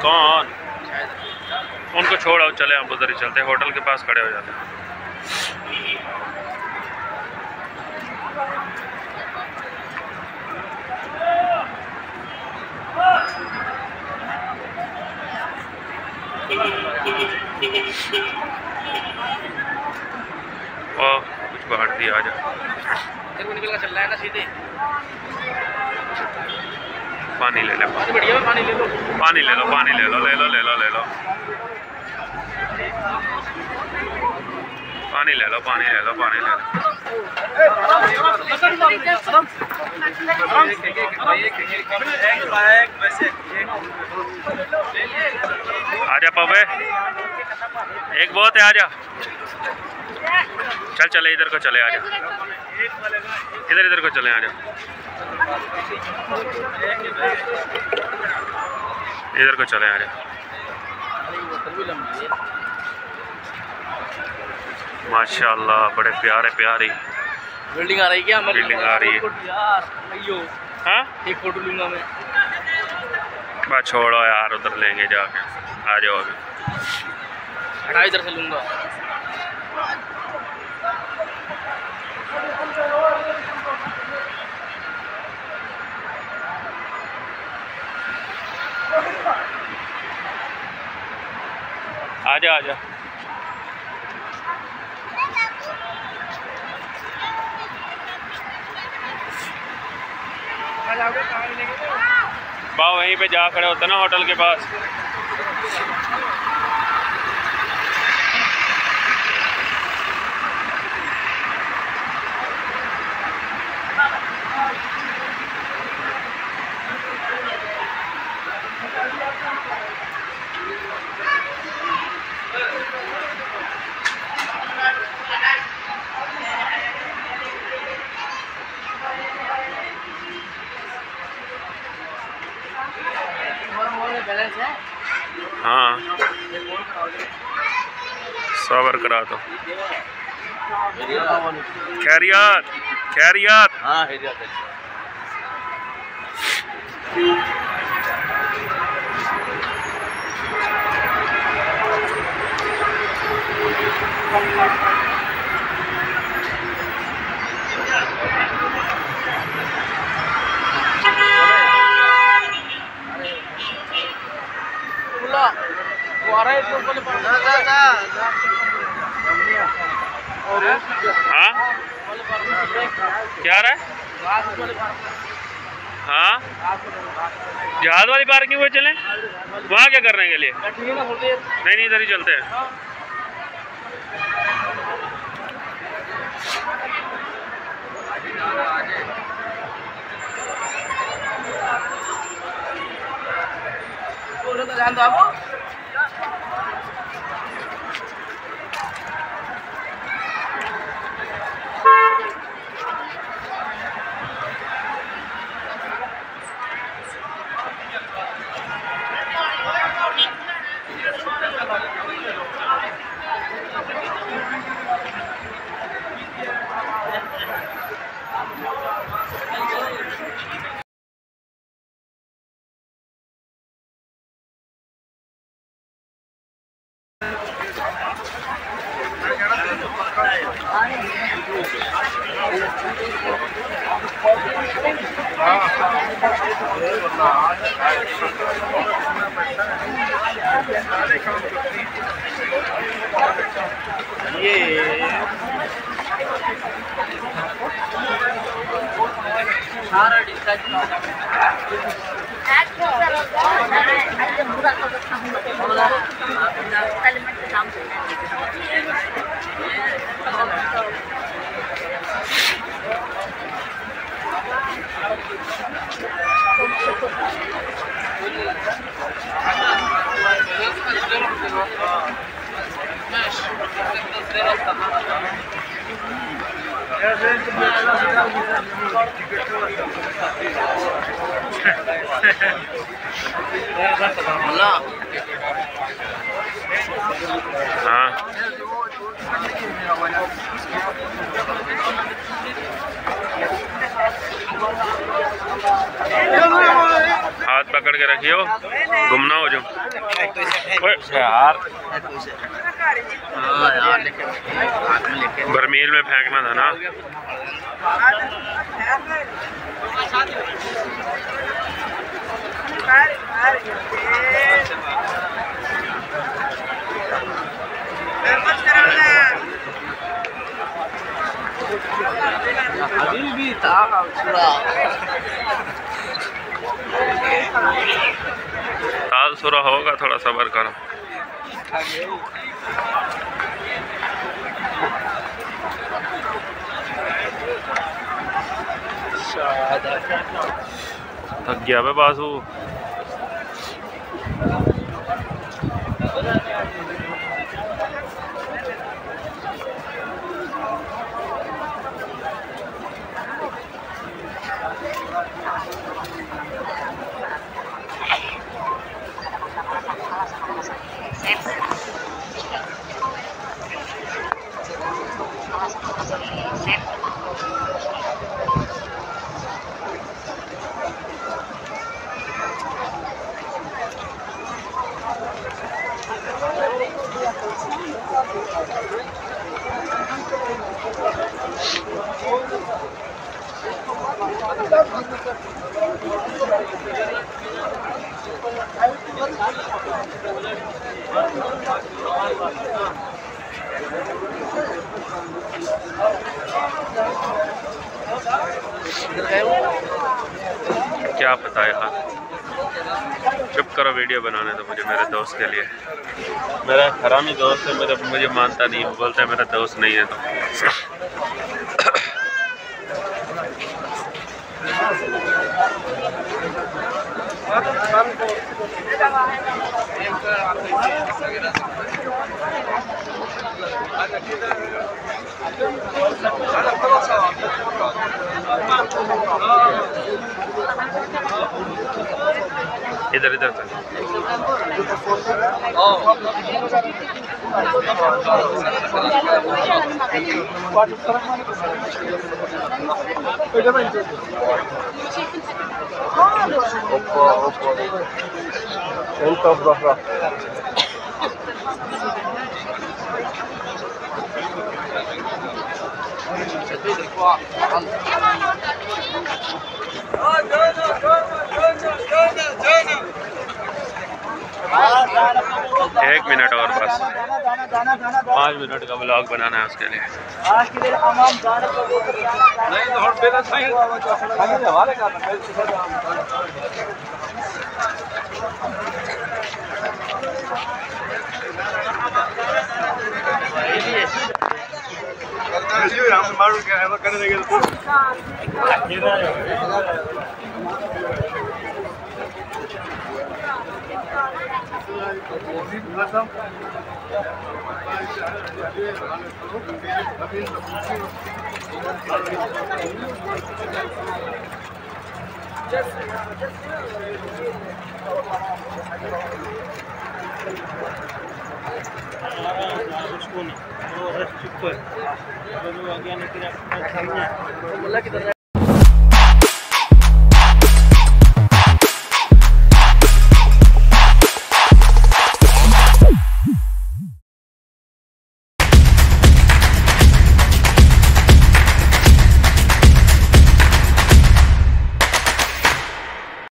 कौन? उनको छोड़ आओ, चले आप उधर ही चलते, होटल के पास खड़े हो जाते हैं। ओह कुछ बाहर दिया, आ जा। निकल कर चल रहा है ना सीधे। पानी ले ले, पानी बढ़िया, पानी ले लो, पानी ले लो, पानी ले लो, ले लो ले लो ले लो, पानी ले लो, पानी ले लो, पानी ले लो। आजा पवे, एक बहुत है, आजा। चल चले, इधर को चले, आजा, इधर इधर को चले, आजा, इधर को चले, आजा। माशाल्लाह बड़े प्यारे प्यारी बिल्डिंग आ रही है क्या? बिल्डिंग आ रही है यार। हाँ, एक फोटो लूंगा मैं। बस छोड़ो यार, उधर लेंगे जाके, आ जाओ अभी। हटा, इधर से लूंगा। आजा आजा, बा वहीं पे जा खड़े होते ना होटल के पास। हाँ सबर करा दो। खैरियत खैरियत। हाँ हाँ क्या रहा है? हाँ जहाज वाली पार्किंग में चलें, वहाँ क्या करने के लिए? नहीं नहीं इधर ही चलते हैं। ध्यान दो आपको। सारा डिस्चार्ज हाँ पकड़ के रखियो, गुम ना हो जो। यार बर्मील में फेंकना था ना। अभी भी था ताल सुरा होगा, थोड़ा सब्र करो। थक गया बे बासु। क्या पता यार, चुप करो, वीडियो बनाने तो मुझे मेरे दोस्त के लिए। मेरा हरामी दोस्त है, मुझे मानता नहीं, बोलता है मेरा दोस्त नहीं है तो। इधर इधर तक एक मिनट और बस, 5 मिनट का व्लॉग बनाना है उसके लिए।